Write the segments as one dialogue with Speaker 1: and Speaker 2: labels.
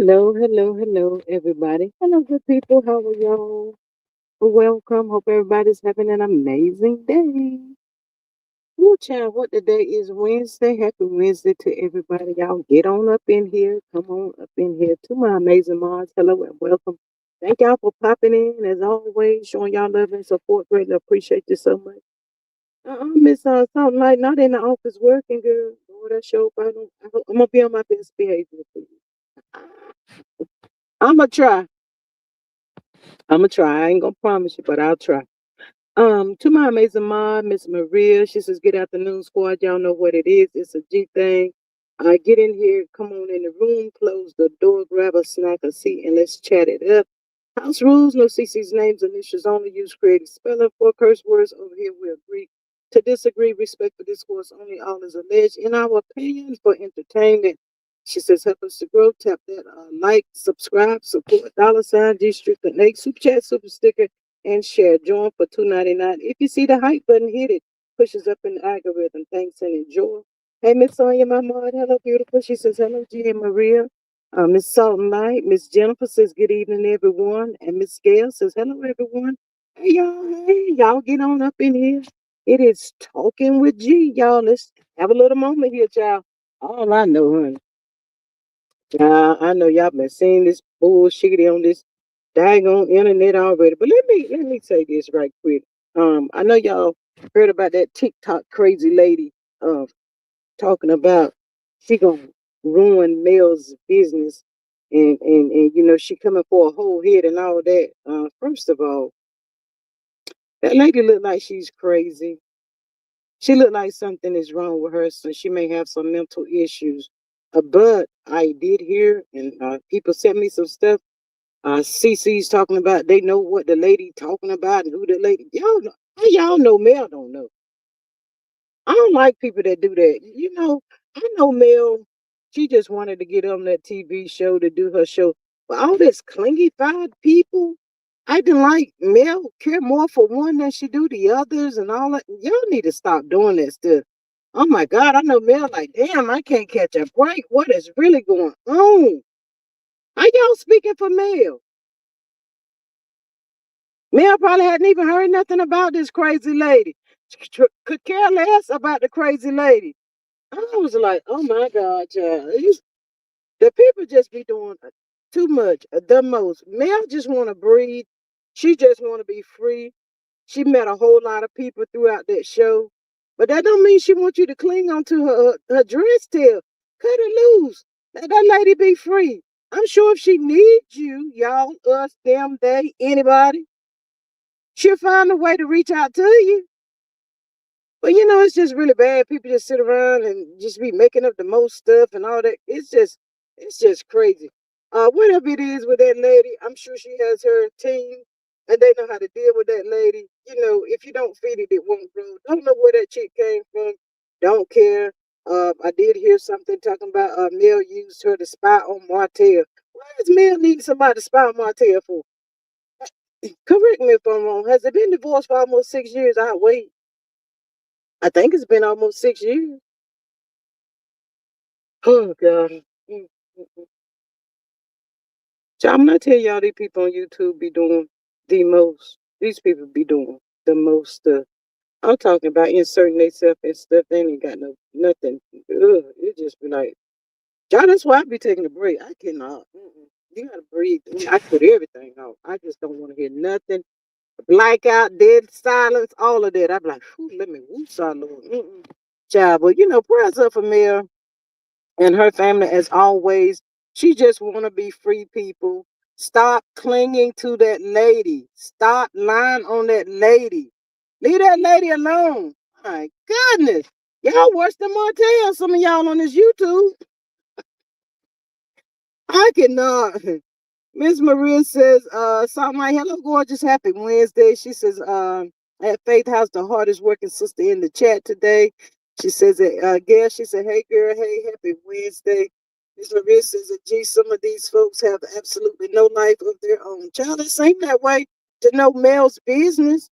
Speaker 1: Hello, everybody. Hello, good people. How are y'all? Welcome. Hope everybody's having an amazing day. Woo, child, what the day is Wednesday. Happy Wednesday to everybody. Y'all get on up in here. Come on up in here to my amazing mods. Hello and welcome. Thank y'all for popping in as always, showing y'all love and support. Greatly appreciate you so much. Miss something like not in the office working, girl. Lord, that show. I'm gonna be on my best behavior for you. I'm gonna try. I'm gonna try. I ain't gonna promise you, but I'll try. To my amazing mom, Miss Maria, she says, "Good afternoon, squad. Y'all know what it is. It's a G thing. Get in here, come on in the room, close the door, grab a snack, a seat, and let's chat it up. House rules: no CC's names, initials only. Use creative spelling for curse words. Over here, we agree to disagree. Respect for discourse only. All is alleged in our opinion for entertainment." She says, "Help us to grow. Tap that like, subscribe, support, $ District, the next super chat, super sticker, and share. Join for $2.99. If you see the hype button, hit it. Pushes up in the algorithm. Thanks and enjoy." Hey, Miss Sonia, my mom. Hello, beautiful. She says, "Hello, G and Maria." Miss Salt and Light. Miss Jennifer says, "Good evening, everyone." And Miss Gail says, "Hello, everyone." Hey, y'all get on up in here. It is Talking with G, y'all. Let's have a little moment here, child. All I know, honey. I know y'all been seeing this bullshit on this daggone internet already. But let me say this right quick. I know y'all heard about that TikTok crazy lady talking about she gonna ruin Mel's business and she coming for a whole head and all that. First of all, that lady look like she's crazy. She look like something is wrong with her, so she may have some mental issues. But I did hear, and people sent me some stuff. CC's talking about they know what the lady talking about and who the lady. Y'all know Mel don't know. I don't like people that do that. I know Mel. She just wanted to get on that TV show to do her show. But all this clingy-fied people, I didn't like Mel care more for one than she do the others and all that. Y'all need to stop doing that stuff. Oh my God, I know Mel like, damn, I can't catch a break. What is really going on? Are y'all speaking for Mel? Mel probably hadn't even heard nothing about this crazy lady. Could care less about the crazy lady. I was like, oh my God, child. The people just be doing too much, the most. Mel just want to breathe. She just want to be free. She met a whole lot of people throughout that show. But that don't mean she wants you to cling onto her dress tail. Cut it loose. Let that lady be free. I'm sure if she needs you, y'all, us, them, they, anybody, she'll find a way to reach out to you. But it's just really bad. People just sit around and just be making up the most stuff and all that. It's just crazy. Whatever it is with that lady, I'm sure she has her team and they know how to deal with that lady. If you don't feed it, it won't grow. Don't know where that chick came from. Don't care. I did hear something talking about Mel used her to spy on Martell. Why is Mel needing somebody to spy on Martell for? Correct me if I'm wrong. Has it been divorced for almost 6 years? I wait. I think it's been almost 6 years. Oh God. Mm, mm, mm. So I'm not telling y'all these people on YouTube be doing the most. These people be doing the most stuff. I'm talking about inserting themselves and stuff. They ain't got no nothing. Ugh, it just be like, y'all. That's why I be taking a break. I cannot. You gotta breathe. I put everything out. I just don't want to hear nothing. Blackout, dead silence, all of that. I be like, let me whoop, Lord. Child, but prayers up for me and her family as always. She just want to be free people. Stop clinging to that lady. Stop lying on that lady. Leave that lady alone. My goodness. Y'all worse than Martell, some of y'all on this YouTube. I cannot. Miss Maria says, something like, "Hello, gorgeous, happy Wednesday." She says, at Faith House, the hardest working sister in the chat today. She says, Gail, she said, "Hey, girl, hey, happy Wednesday." Miss Maria says, "Gee, some of these folks have absolutely no life of their own." Child, it ain't that way to know Mel's business.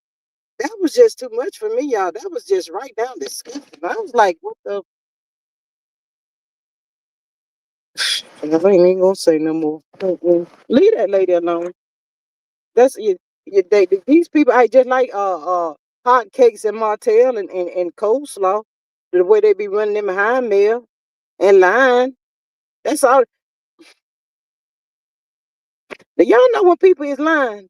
Speaker 1: That was just too much for me, y'all. That was just right down disgusting. I was like, what the? I ain't even gonna say no more. Mm-mm. Leave that lady alone. That's these people. I just like hot cakes and martell and coleslaw. The way they be running them behind mail and line. That's all. Do y'all know when people is lying?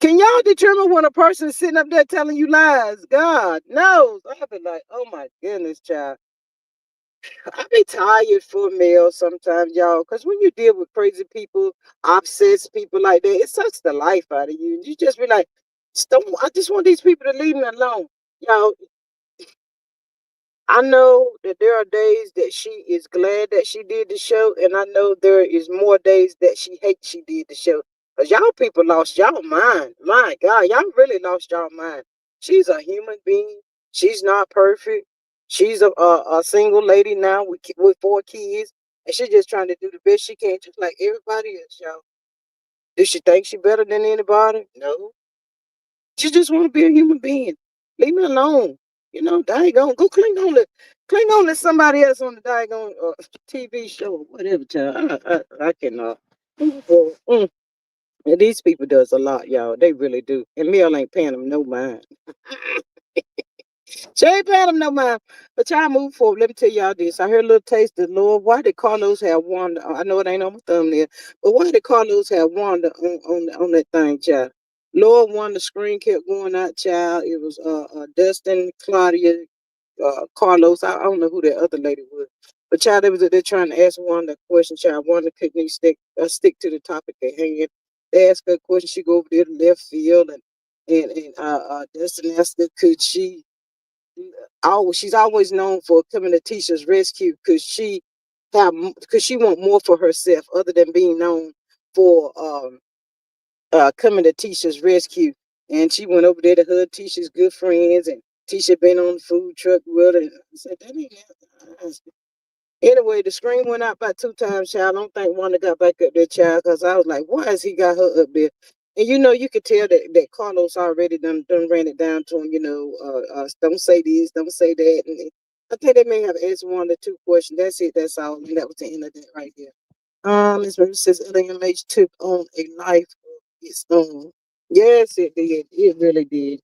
Speaker 1: Can y'all determine when a person is sitting up there telling you lies? God knows. I'll be like, oh my goodness, child. I be tired for mail sometimes, y'all. Because when you deal with crazy people, obsessed people like that, it sucks the life out of you. You just be like, "Stop- I just want these people to leave me alone. Y'all, I know that there are days that she is glad that she did the show, and I know there is more days that she hates she did the show. Cause y'all people lost y'all mind. My God, y'all really lost y'all mind. She's a human being. She's not perfect. She's a single lady now with 4 kids, and she's just trying to do the best she can, just like everybody else, y'all. Does she think she better than anybody? No. She just want to be a human being. Leave me alone. You know, daggone. Go cling on to somebody else on the daggone TV show or whatever, child. I cannot. Mm. And these people does a lot, y'all. They really do. And Mel ain't paying them no mind. She ain't paying them no mind. But y'all move forward. Let me tell y'all this. I heard a little taste of Lord. Why did Carlos have Wanda? I know it ain't on my thumbnail, but why did Carlos have Wanda on that thing, child? Lord Wanda screen kept going out, child. It was Dustin, Claudia, Carlos. I don't know who that other lady was. But child, they was they're trying to ask Wanda a question, child. Wanda couldn't even stick to the topic at hand. They asked her a question, she go over there to left field and Dustin asked her, could she she's always known for coming to Tisha's rescue because she want more for herself other than being known for coming to Tisha's rescue. And she went over there to hug Tisha's good friends, and Tisha been on the food truck with her. And I said, that ain't that. Anyway, the screen went out about 2 times, child. I don't think Wanda got back up there, child, because I was like, why has he got her up there? And you know, you could tell that Carlos already done ran it down to him, don't say this, don't say that. And I think they may have asked 1 or 2 questions. That's it, that's all. And that was the end of that right there. Ms. Murray says LMH took on a life of its own. Yes, it did. It really did.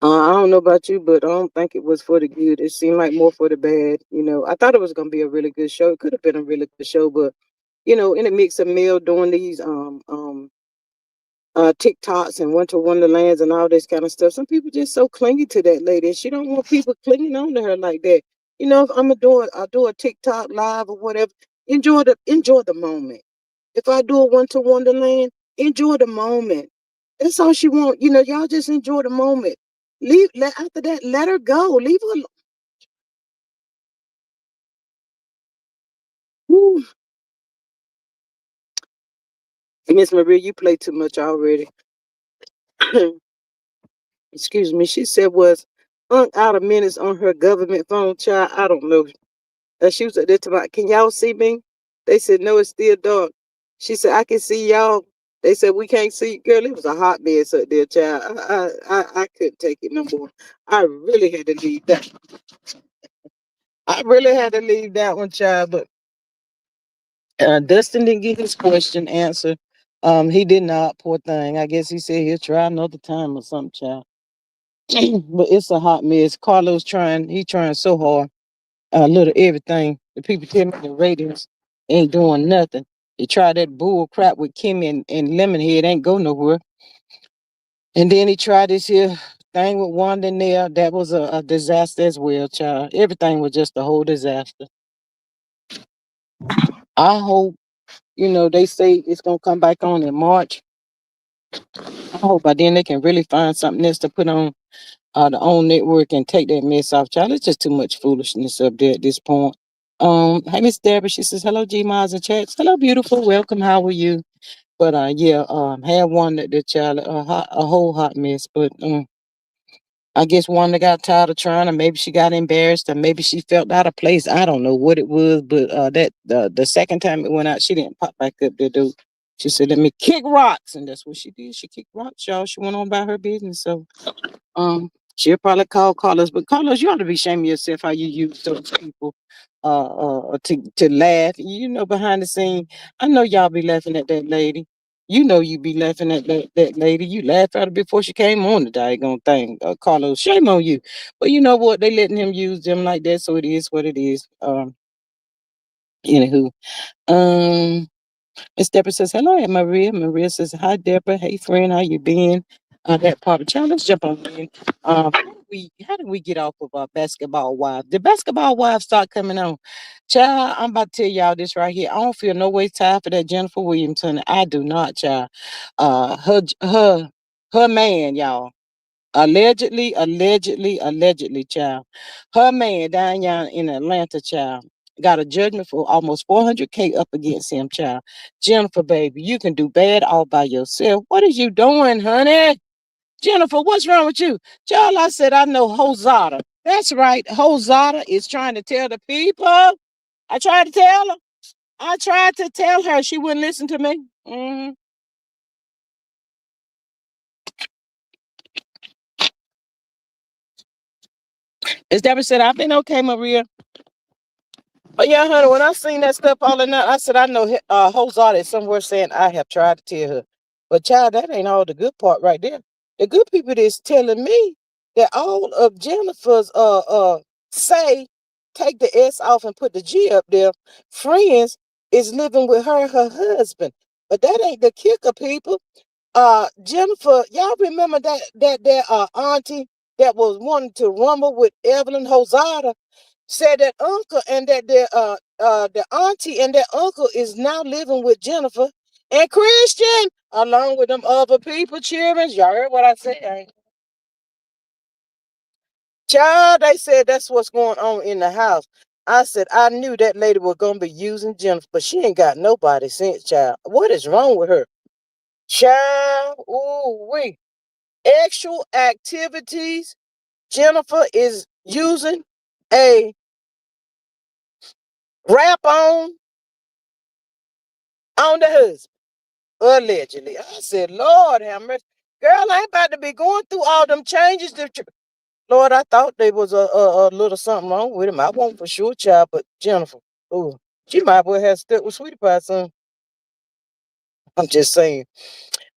Speaker 1: I don't know about you, but I don't think it was for the good. It seemed like more for the bad. I thought it was gonna be a really good show. It could have been a really good show, but in the mix of Mel doing these TikToks and Winter Wonderlands and all this kind of stuff, some people just so clingy to that lady. And she don't want people clinging on to her like that. If I'm gonna do a TikTok live or whatever, enjoy the moment. If I do a Winter Wonderland, enjoy the moment. That's all she want. Y'all just enjoy the moment. After that, let her go. Leave her alone. Miss Maria, you play too much already. Excuse me. She said was out of minutes on her government phone, child. I don't know. She was at that time. Can y'all see me? They said no, it's still dark. She said I can see y'all. They said we can't see. Girl, it was a hot mess up there, child. I couldn't take it no more. I really had to leave that. I really had to leave that one, child. But Dustin didn't get his question answered. He did not. Poor thing. I guess he said he'll try another time or something, child. But it's a hot mess. Carlos he trying so hard. Little everything. The people tell me the ratings ain't doing nothing. He tried that bull crap with Kim and Lemonhead, ain't go nowhere. And then he tried this here thing with Wanda and there. That was a disaster as well, child. Everything was just a whole disaster. I hope, they say it's gonna come back on in March. I hope by then they can really find something else to put on the own network and take that mess off, child. It's just too much foolishness up there at this point. Hey Miss Deborah, she says, hello G Miles and Chats. Hello, beautiful, welcome, how are you? But yeah, had one that the child a whole hot mess. But I guess one that got tired of trying, or maybe she got embarrassed, or maybe she felt out of place. I don't know what it was, but that the second time it went out, she didn't pop back up there, dude. She said, "Let me kick rocks," and that's what she did. She kicked rocks, y'all. She went on about her business. So, She'll probably call Carlos, but Carlos, you ought to be ashamed of yourself how you use those people to laugh. You know, behind the scene, I know y'all be laughing at that lady. You know you be laughing at that lady. You laughed at her before she came on the daggone thing. Carlos, shame on you. But you know what? They letting him use them like that, so it is what it is. Anywho, um, Miss Deborah says, hello, Aunt Maria. Maria says, hi, Deborah. Hey, friend. How you been? That part of child. Let's jump on in. How did we get off of basketball wives? The basketball wives start coming on. Child, I'm about to tell y'all this right here. I don't feel no way tired for that Jennifer Williamson. I do not, child. Her man, y'all. Allegedly, child. Her man down here in Atlanta, child, got a judgment for almost 400K up against him, child. Jennifer, baby, you can do bad all by yourself. What is you doing, honey? Jennifer, what's wrong with you? Child, I said, I know Hosada. That's right. Hosada is trying to tell the people. I tried to tell her. I tried to tell her. She wouldn't listen to me. As Deborah said, I've been okay, Maria. But yeah, honey, when I seen that stuff all in there, I said, I know Hozard is somewhere saying I have tried to tell her. But child, that ain't all the good part right there. The good people is telling me that all of Jennifer's say take the S off and put the G up there, friends is living with her husband. But that ain't the kicker, people. Jennifer, y'all remember that auntie that was wanting to rumble with Evelyn Hozada? Said that uncle and that the auntie and that uncle is now living with Jennifer and Christian along with them other people cheering. Y'all heard what I said? Child, they said that's what's going on in the house. I said I knew that lady was gonna be using Jennifer, but she ain't got nobody since, child. What is wrong with her? Child, ooh wee. Actual activities. Jennifer is using a wrap on the husband. Allegedly. I said, Lord have mercy. Girl, I ain't about to be going through all them changes. Lord, I thought there was a little something wrong with him. I won't for sure, child, but Jennifer, ooh, she might well have stuck with Sweetie Pie son. I'm just saying.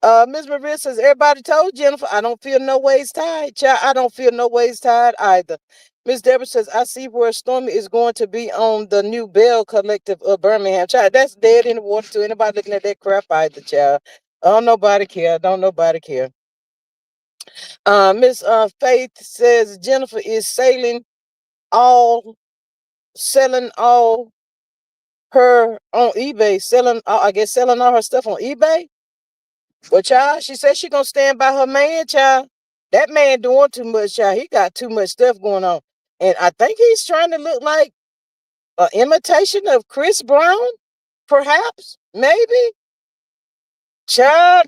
Speaker 1: Miss Maria says, everybody told Jennifer, I don't feel no ways tired. Child, I don't feel no ways tired either. Miss Deborah says, I see where Stormy is going to be on the new Bell Collective of Birmingham. Child, that's dead in the water to anybody looking at that crap either, child. Don't nobody care. Don't nobody care. Miss Faith says Jennifer is all, selling all her on eBay, selling all her stuff on eBay. Well, child, she said she gonna stand by her man, child. That man doing too much, child. He got too much stuff going on. And I think he's trying to look like an imitation of Chris Brown, perhaps, maybe. Child,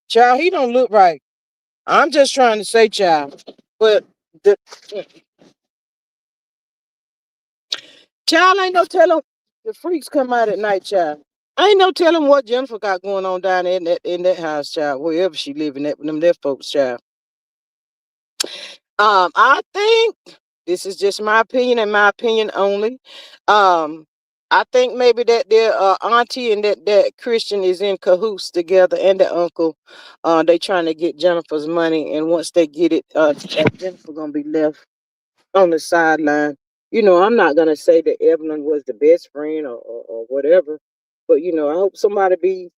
Speaker 1: child, he don't look right. I'm just trying to say, child. But the child ain't no telling the freaks come out at night, child. I ain't no telling what Jennifer got going on down there in that house, child, wherever she living at with them there folks, child. I think this is just my opinion and my opinion only. Um, I think maybe that their auntie and that Christian is in cahoots together, and the uncle. They trying to get Jennifer's money, and once they get it, Jennifer gonna be left on the sideline. You know, I'm not gonna say that Evelyn was the best friend or whatever, but you know, I hope somebody be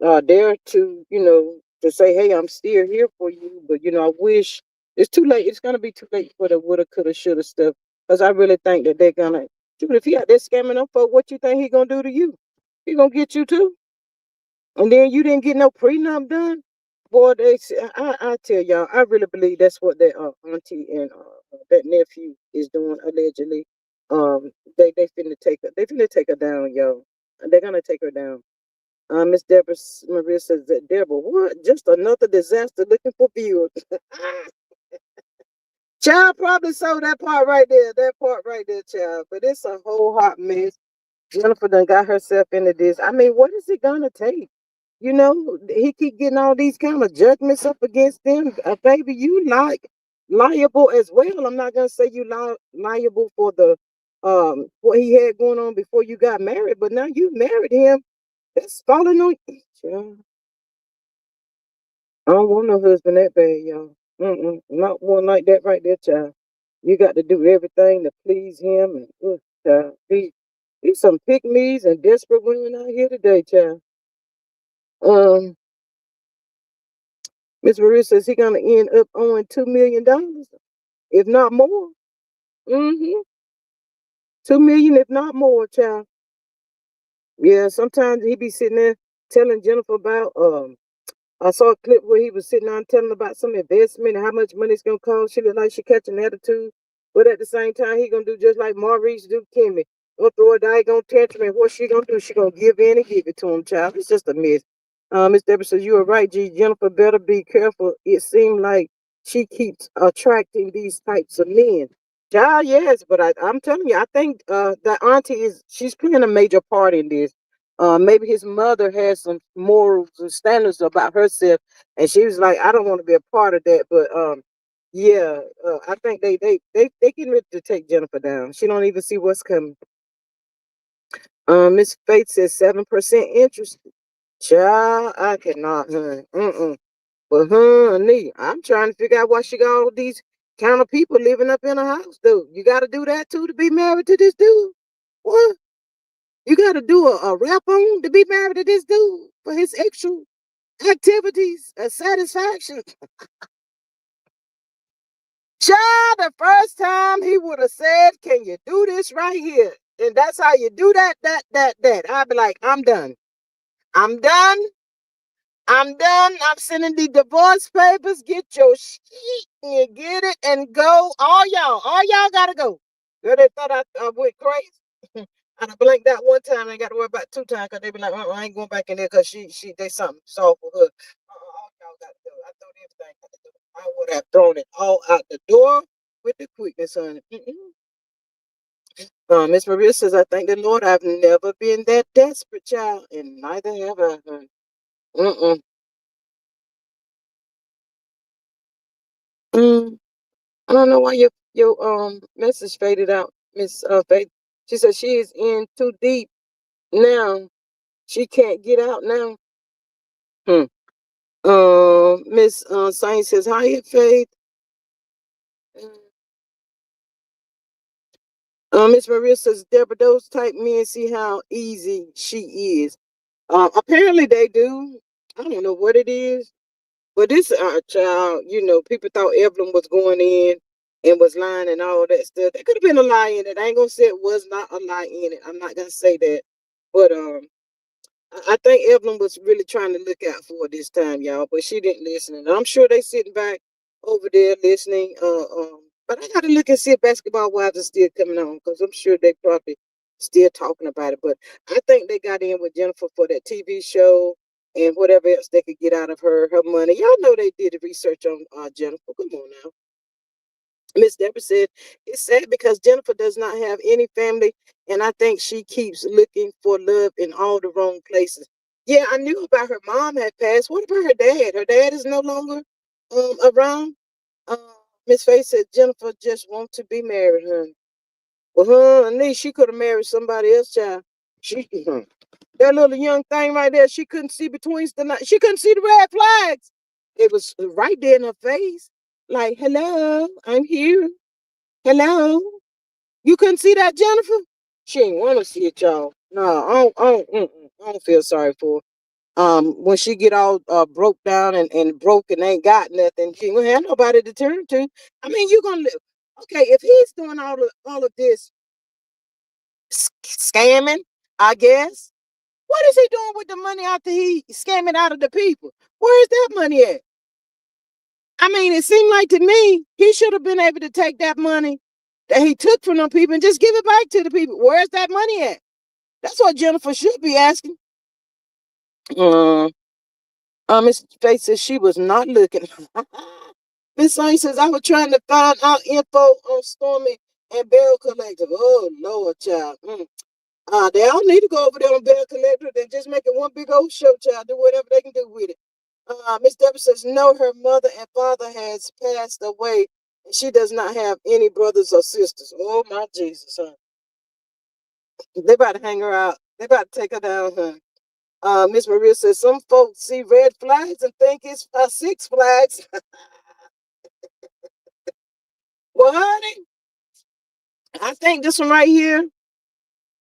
Speaker 1: there to, to say, hey, I'm still here for you. But, I wish it's too late. It's going to be too late for the woulda, coulda, shoulda stuff. Because I really think that they're going to, dude, if he out there scamming them for what you think he going to do to you? He going to get you too. And then you didn't get no prenup done. Boy, I tell y'all, I really believe that's what that auntie and that nephew is doing allegedly. They finna take her down, y'all. They're gonna take her down. Miss Deborah Maria says that Deborah, what? Just another disaster looking for viewers. Child probably saw that part right there. That part right there, child. But it's a whole hot mess. Jennifer done got herself into this. I mean, what is it gonna take? You know, he keep getting all these kind of judgments up against them. Baby, you like liable as well. I'm not gonna say you liable for the what he had going on before you got married, but now you married him. That's falling on you. Child, I don't want no husband that bad, y'all. Not one like that right there, child. You got to do everything to please him, and child, these some pygmies and desperate women out here today, child. Um, Miss Maria says he gonna end up owing $2 million, if not more. Mm-hmm. 2 million, if not more, child. Yeah, sometimes he be sitting there telling Jennifer about I saw a clip where he was sitting on telling about some investment and how much money it's gonna cost. She look like she catching attitude, but at the same time, he gonna do just like Maurice do Kimmy. Gonna throw a daggone tantrum, and what she gonna do? She gonna give in and give it to him, child. It's just a mess. Miss Deborah says you are right, G. Jennifer better be careful. It seemed like she keeps attracting these types of men. Child, yes, but I'm telling you, I think the auntie she's playing a major part in this. Maybe his mother has some morals and standards about herself, and she was like, "I don't want to be a part of that." But yeah, I think they getting ready to take Jennifer down. She don't even see what's coming. Miss Faith says 7% interest. Child, I cannot, honey. But honey, I'm trying to figure out why she got all these kind of people living up in her house, dude. You got to do that too to be married to this dude. What? You got to do a rap on to be married to this dude for his sexual activities and satisfaction. Child, the first time he would have said, "Can you do this right here?" And that's how you do that. I'd be like, I'm done. I'm done. I'm done. I'm sending the divorce papers. Get your shit and you get it and go. All y'all gotta go. Girl, they thought I went crazy. I done blinked out one time. I got to worry about two times because they be like, I ain't going back in there because they something soft for her. All y'all got to go. I threw everything out the door. I would have thrown it all out the door with the quickness on it. Miss Maria says, I thank the Lord I've never been that desperate, child, and neither have I. Honey. Mm-mm. Mm. I don't know why your message faded out, Miss Faith. She said she is in too deep now. She can't get out now. Hmm. Miss Science says, hi, Faith. Miss Maria says, Deborah, those type men see how easy she is. Apparently they do. I don't know what it is, but this child, people thought Evelyn was going in and was lying and all that stuff. There could have been a lie in it. I ain't gonna say it was not a lie in it. I'm not gonna say that, but I think Evelyn was really trying to look out for her this time, y'all, but she didn't listen. And I'm sure they sitting back over there listening. But I got to look and see if Basketball Wives are still coming on because I'm sure they probably still talking about it. But I think they got in with Jennifer for that TV show and whatever else they could get out of her money. Y'all know they did the research on Jennifer. Come on now. Miss Deborah said, it's sad because Jennifer does not have any family, and I think she keeps looking for love in all the wrong places. Yeah, I knew about her mom had passed. What about her dad? Her dad is no longer around. Uh, Miss Faye said Jennifer just wants to be married, honey. Well, honey, she could have married somebody else, child. She that little young thing right there, she couldn't see between the night. She couldn't see the red flags. It was right there in her face. Like, hello, I'm here. Hello? You couldn't see that, Jennifer? She ain't want to see it, y'all. No, I don't feel sorry for her. When she get all broke down and broke and ain't got nothing, she ain't have nobody to turn to. I mean, you gonna live. Okay, if he's doing all of this scamming, I guess. What is he doing with the money after he scamming out of the people? Where is that money at? I mean, it seemed like to me he should have been able to take that money that he took from them people and just give it back to the people. Where's that money at? That's what Jennifer should be asking. Uh, Miss Faith says she was not looking. Miss Saint says I was trying to find out info on Stormy and Barrel Collective. Oh Lord, child. They all need to go over there on Bell Collector. They just make it one big old show, child. Do whatever they can do with it. Miss Deborah says, no, her mother and father has passed away, and she does not have any brothers or sisters. Oh, my Jesus, huh? They about to hang her out. They about to take her down, huh? Miss Maria says, some folks see red flags and think it's Six Flags. Well, honey, I think this one right here,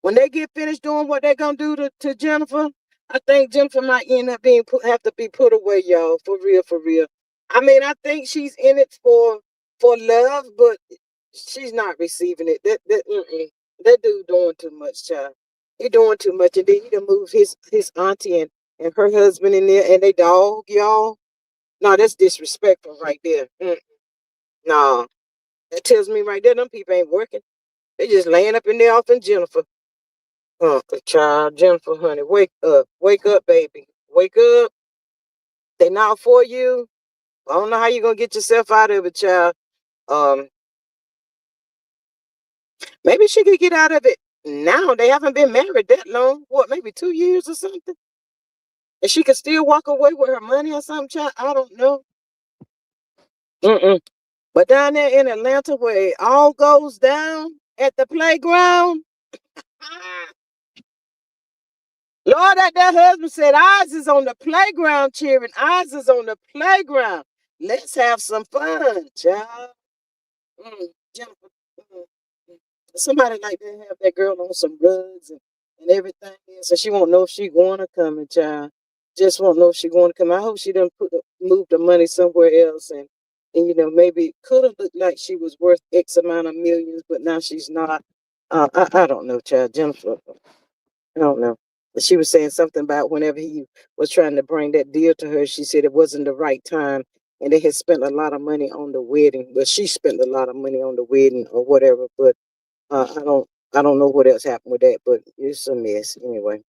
Speaker 1: when they get finished doing what they're gonna do to Jennifer, I think Jennifer might end up being have to be put away, y'all. For real, for real. I mean, I think she's in it for love, but she's not receiving it. That dude doing too much, child. He doing too much, and then he done moved his auntie and her husband in there, and they dog, y'all. No, that's disrespectful right there. No, that tells me right there, them people ain't working. They just laying up in there off in Jennifer. Child, Jennifer, honey, wake up, baby, wake up. They not for you. I don't know how you gonna get yourself out of it, child. Um, Maybe she could get out of it now. They haven't been married that long. What, maybe 2 years or something? And she could still walk away with her money or something, child. I don't know. Mm-mm. But down there in Atlanta, where it all goes down at the playground, ah, Lord, that husband said, ours is on the playground, cheering. Ours is on the playground. Let's have some fun, child. Jennifer, mm, mm. Somebody like that have that girl on some rugs and everything. So she won't know if she going to come, and child. Just won't know if she going to come. I hope she done move the money somewhere else, and maybe could have looked like she was worth X amount of millions, but now she's not. I don't know, child. Jennifer, I don't know. But she was saying something about whenever he was trying to bring that deal to her, she said it wasn't the right time, and they had spent a lot of money on the wedding. But she spent a lot of money on the wedding or whatever. But I don't know what else happened with that. But it's a mess anyway.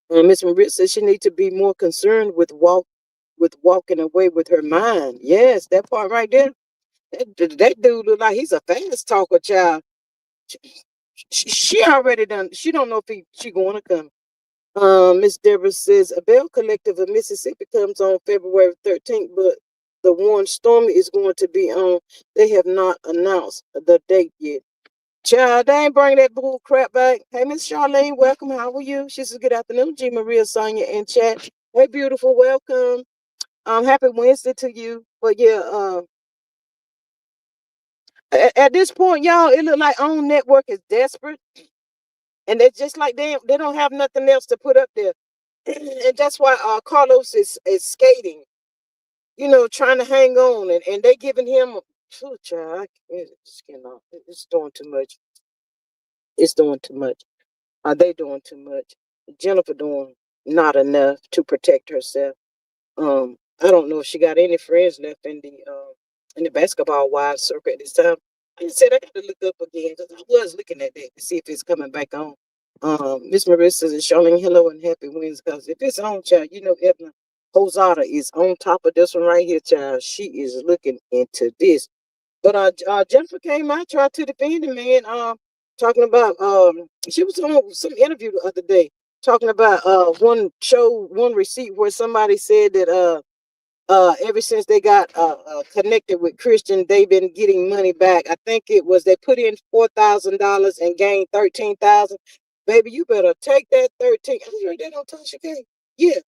Speaker 1: Miss Marit says she needs to be more concerned with walking away with her mind. Yes, that part right there. That dude look like he's a fast talker, child. She already done. She don't know if she going to come. Miss Deborah says a Bell Collective of Mississippi comes on February 13th, but the one Stormy is going to be on. They have not announced the date yet. Child, they ain't bring that bull crap back. Hey, Miss Charlene, welcome. How are you? She says, good afternoon, G. Maria, Sonia, and chat. Hey, beautiful, welcome. Happy Wednesday to you. But yeah, at this point, y'all, it look like OWN Network is desperate. And it's just like they don't have nothing else to put up there. And that's why Carlos is skating, trying to hang on, and they giving him child, just cannot. It's doing too much. It's doing too much. Are they doing too much? Jennifer doing not enough to protect herself. I don't know if she got any friends left in the basketball wives circle at this time. I just said I got to look up again because I was looking at that to see if it's coming back on. Miss Marissa is showing hello and happy wins because if it's on, child, Edna Hosada is on top of this one right here, child. She is looking into this. But Jennifer came out, tried to defend him, man. Talking about she was on some interview the other day talking about one receipt where somebody said that ever since they got connected with Christian, they've been getting money back. I think it was they put in $4,000 and gained 13,000. Baby, you better take that 13. I heard that on Tasha K. Yeah,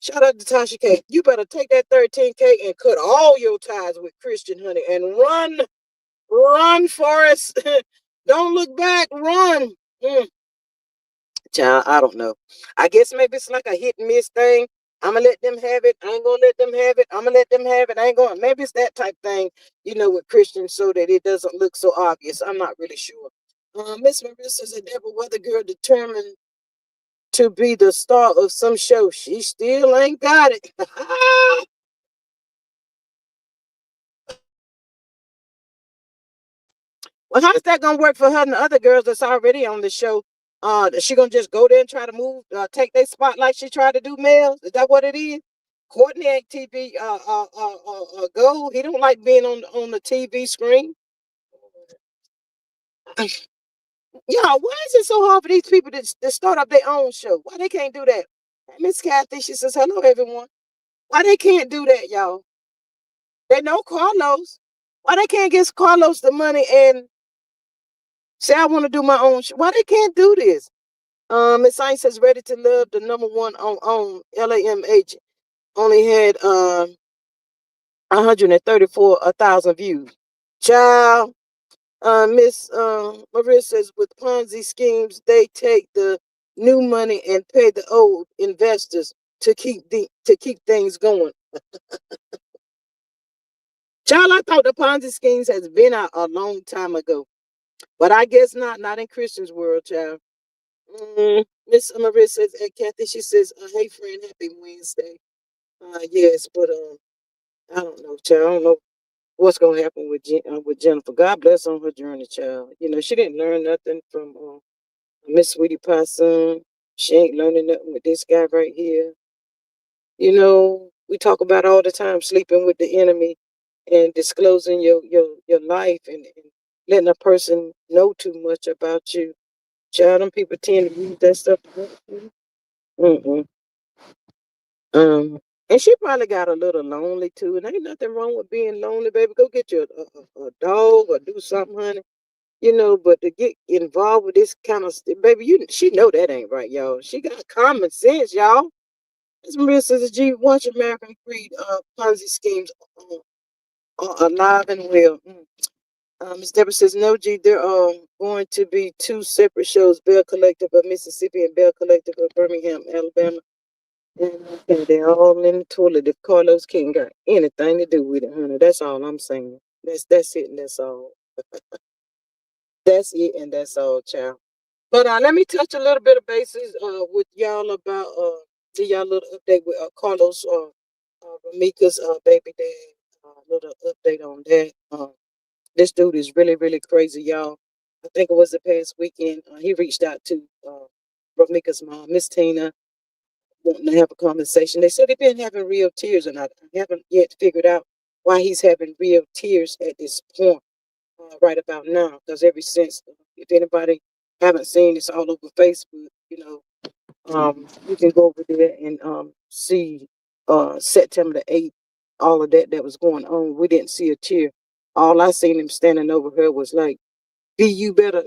Speaker 1: shout out to Tasha K. You better take that 13K and cut all your ties with Christian, honey, and run, Forrest. Don't look back, run. Mm. Child, I don't know. I guess maybe it's like a hit and miss thing. I'm gonna let them have it. I ain't gonna let them have it. I'm gonna let them have it. I ain't going. Maybe it's that type thing, with Christians, so that it doesn't look so obvious. I'm not really sure. Miss Marissa is a Deborah Weather girl determined to be the star of some show. She still ain't got it. Well, how's that gonna work for her and the other girls that's already on the show? Is she gonna just go there and try to take their spot like she tried to do Mel? Is that what it is? Courtney ain't TV go. He don't like being on the TV screen. Yeah, why is it so hard for these people to start up their own show? Why they can't do that? Miss Kathy, she says, hello, everyone. Why they can't do that, y'all? They know Carlos. Why they can't get Carlos the money and say, I want to do my own show? Why they can't do this? Miss Saint says, Ready to Love, the number one on LAMH, only had 134,000 views. Child, Miss Maria says, with Ponzi schemes, they take the new money and pay the old investors to keep things going. Child, I thought the Ponzi schemes has been out a long time ago, but I guess not. Not in Christian's world, child. Miss Maria says, Kathy, she says, hey friend, happy Wednesday. Yes, but I don't know, child. I don't know what's gonna happen with Jennifer. God bless on her journey, child. You know, she didn't learn nothing from Miss Sweetie Pie son. She ain't learning nothing with this guy right here. You know, we talk about all the time sleeping with the enemy and disclosing your life and letting a person know too much about you. Child, them people tend to use that stuff against you. Mm-mm. Um, and she probably got a little lonely too. And ain't nothing wrong with being lonely, baby. Go get you a dog or do something, honey. You know, but to get involved with this kind of baby, she know that ain't right, y'all. She got common sense, y'all. As Maria says, G, watch American Creed Ponzi schemes alive and well. Ms. Deborah says, no, G, there are going to be two separate shows, Bell Collective of Mississippi and Bell Collective of Birmingham, Alabama. And they're all in the toilet if Carlos King got anything to do with it, honey. That's all I'm saying. That's it and that's all. That's it and that's all, child. But let me touch a little bit of bases with y'all about the y'all little update with Carlos Romeca's baby dad. Little update on that. This dude is really really crazy, y'all. I think it was the past weekend. He reached out to Romeca's mom, Miss Tina, wanting to have a conversation. They said they've been having real tears, and I haven't yet figured out why he's having real tears at this point right about now. Because ever since, if anybody haven't seen, it's all over Facebook. You know, you can go over there and see September the 8th, all of that was going on. We didn't see a tear. All I seen him standing over her was like, "B, you better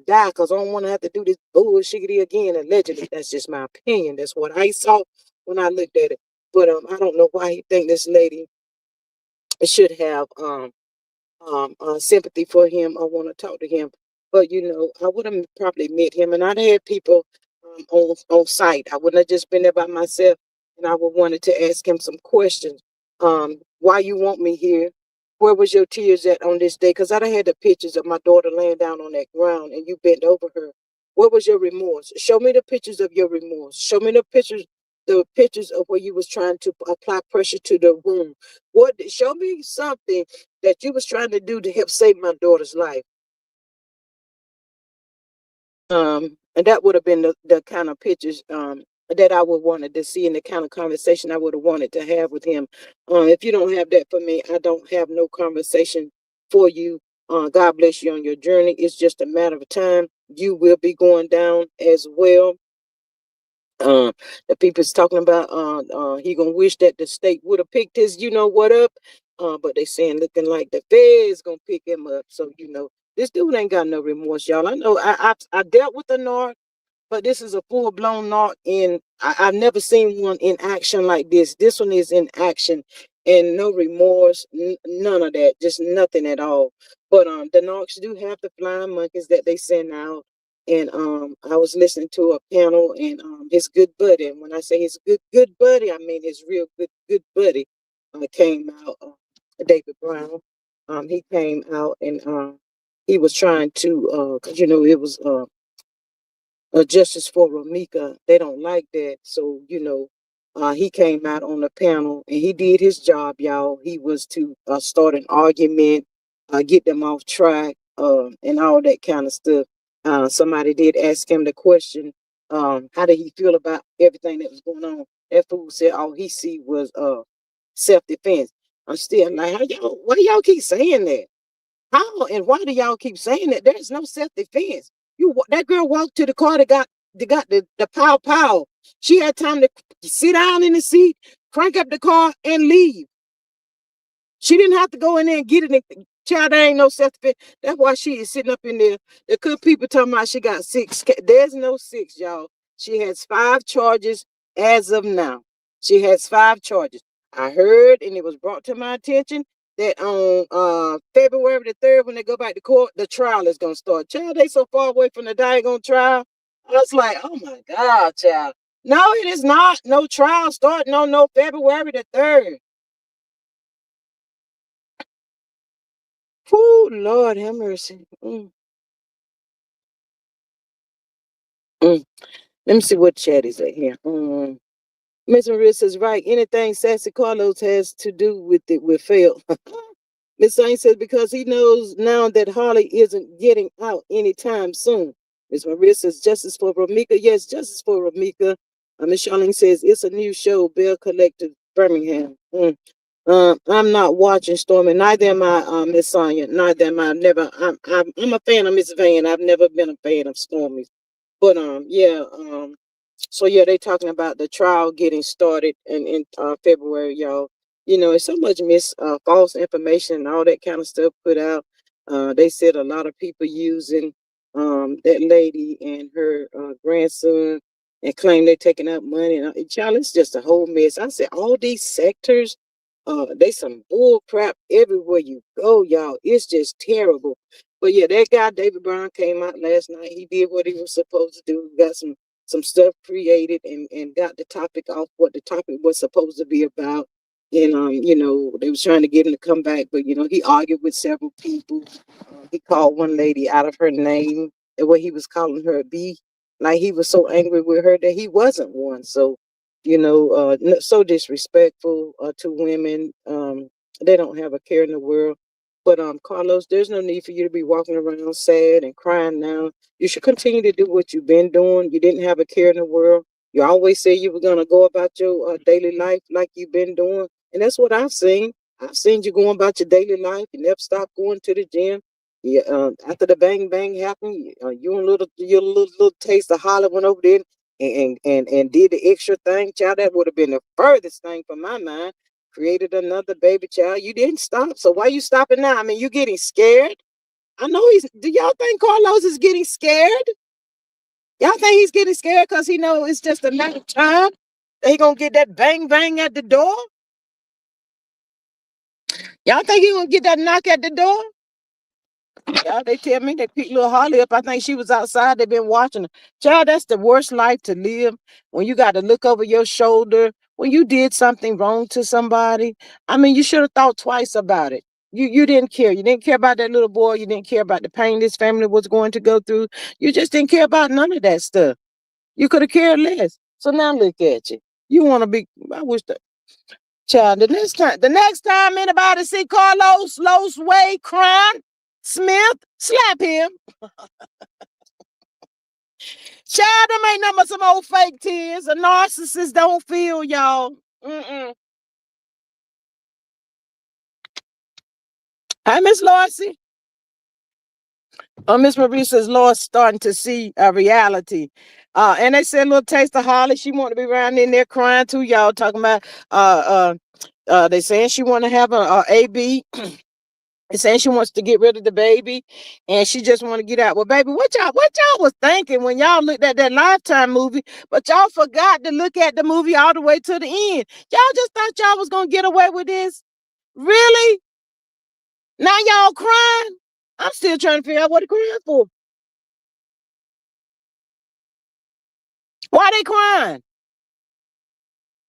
Speaker 1: die, because I don't want to have to do this bullshit again." Allegedly, that's just my opinion. That's what I saw when I looked at it. But I don't know why he think this lady should have sympathy for him. I want to talk to him. But you know, I would have probably met him, and I'd had people on site. I wouldn't have just been there by myself, and I would wanted to ask him some questions. Why you want me here? Where was your tears at on this day? Because I done had the pictures of my daughter laying down on that ground, and you bent over her. What was your remorse? Show me the pictures of your remorse. Show me the pictures of where you was trying to apply pressure to the wound. What? Show me something that you was trying to do to help save my daughter's life. And that would have been the kind of pictures that I would wanted to see, and the kind of conversation I would have wanted to have with him. If you don't have that for me, I don't have no conversation for you. God bless you on your journey. It's just a matter of time. You will be going down as well. Uh, the people's talking about he gonna wish that the state would have picked his you know what up, but they saying looking like the feds gonna pick him up. So you know this dude ain't got no remorse, y'all. I know I dealt with the narc, but this is a full blown narc, and I've never seen one in action like this. This one is in action, and no remorse, none of that, just nothing at all. But the narcs do have the flying monkeys that they send out, and I was listening to a panel, and his good buddy. And when I say his good buddy, I mean his real good buddy. Came out, David Brown. He came out and he was trying to, cause you know it was justice for Romeca. They don't like that. So, you know, he came out on the panel and he did his job, y'all. He was to start an argument, get them off track, and all that kind of stuff. Somebody did ask him the question, how did he feel about everything that was going on? That fool said all he see was self-defense. I'm still like, why y'all keep saying that? How and why do y'all keep saying that? There's no self-defense. That girl walked to the car that got the pow pow. She had time to sit down in the seat, crank up the car, and leave. She didn't have to go in there and get it. Child, there ain't no self defense. That's why she is sitting up in there. The good people talking about she got 6. There's no 6, y'all. She has 5 charges as of now. She has 5 charges. I heard, and it was brought to my attention that on February the 3rd, when they go back to court, the trial is gonna start. Child, they so far away from the daggone trial. I was like, oh my God, child. No, it is not. No trial starting on no February the 3rd. Oh, Lord have mercy. Mm. Let me see what chat is at here. Miss Maria says, right, anything Sassy Carlos has to do with it will fail. Miss Saint says, because he knows now that Harley isn't getting out anytime soon. Miss Maria says, justice for Romeca. Yes, justice for Romeca. Miss Charlene says, it's a new show, Bell Collective, Birmingham. I'm not watching Stormy. Neither am I, Miss Sonia. Neither am I. Never. I'm a fan of Miss Van. I've never been a fan of Stormy. But yeah. So yeah, they talking about the trial getting started in February, y'all. It's so much false information and all that kind of stuff put out. They said a lot of people using that lady and her grandson and claim they're taking out money. And child, it's just a whole mess. I said all these sectors, they some bull crap everywhere you go, y'all. It's just terrible. But yeah, that guy David Brown came out last night. He did what he was supposed to do. Got some stuff created and got the topic off what the topic was supposed to be about. And they was trying to get him to come back, but he argued with several people. He called one lady out of her name, and what he was calling her a B. Like he was so angry with her that he wasn't one. So, so disrespectful to women. They don't have a care in the world. But Carlos, there's no need for you to be walking around sad and crying now. You should continue to do what you've been doing. You didn't have a care in the world. You always said you were going to go about your daily life like you've been doing. And that's what I've seen. I've seen you going about your daily life. You never stopped going to the gym. Yeah, after the bang bang happened, you and your little taste of Holly went over there and did the extra thing. Child, that would have been the furthest thing from my mind. Created another baby child. You didn't stop. So why you stopping now? I mean, you getting scared? I know do y'all think Carlos is getting scared? Y'all think he's getting scared because he know it's just a matter of time that he gonna get that bang bang at the door? Y'all think he gonna get that knock at the door? Y'all, they tell me they picked little Holly up. I think she was outside. They've been watching her. Child, that's the worst life to live when you got to look over your shoulder when you did something wrong to somebody. I mean, you should have thought twice about it. You didn't care. You didn't care about that little boy. You didn't care about the pain this family was going to go through. You just didn't care about none of that stuff. You could have cared less. So now look at you. You want to be, I wish that. Child, the next time anybody see Carlos Way crying, Smith, slap him. Child, them ain't nothing but some old fake tears. A narcissist don't feel, y'all. Hi, Miss Lorsey. Miss Marie says Lord's starting to see a reality. And they said a little taste of Holly. She want to be around in there crying too, y'all. Talking about they saying she want to have a AB. And saying she wants to get rid of the baby and she just want to get out. Well, baby, what y'all was thinking when y'all looked at that Lifetime movie, but y'all forgot to look at the movie all the way to the end. Y'all just thought y'all was gonna get away with this? Really? Now y'all crying? I'm still trying to figure out what to crying for. Why they crying?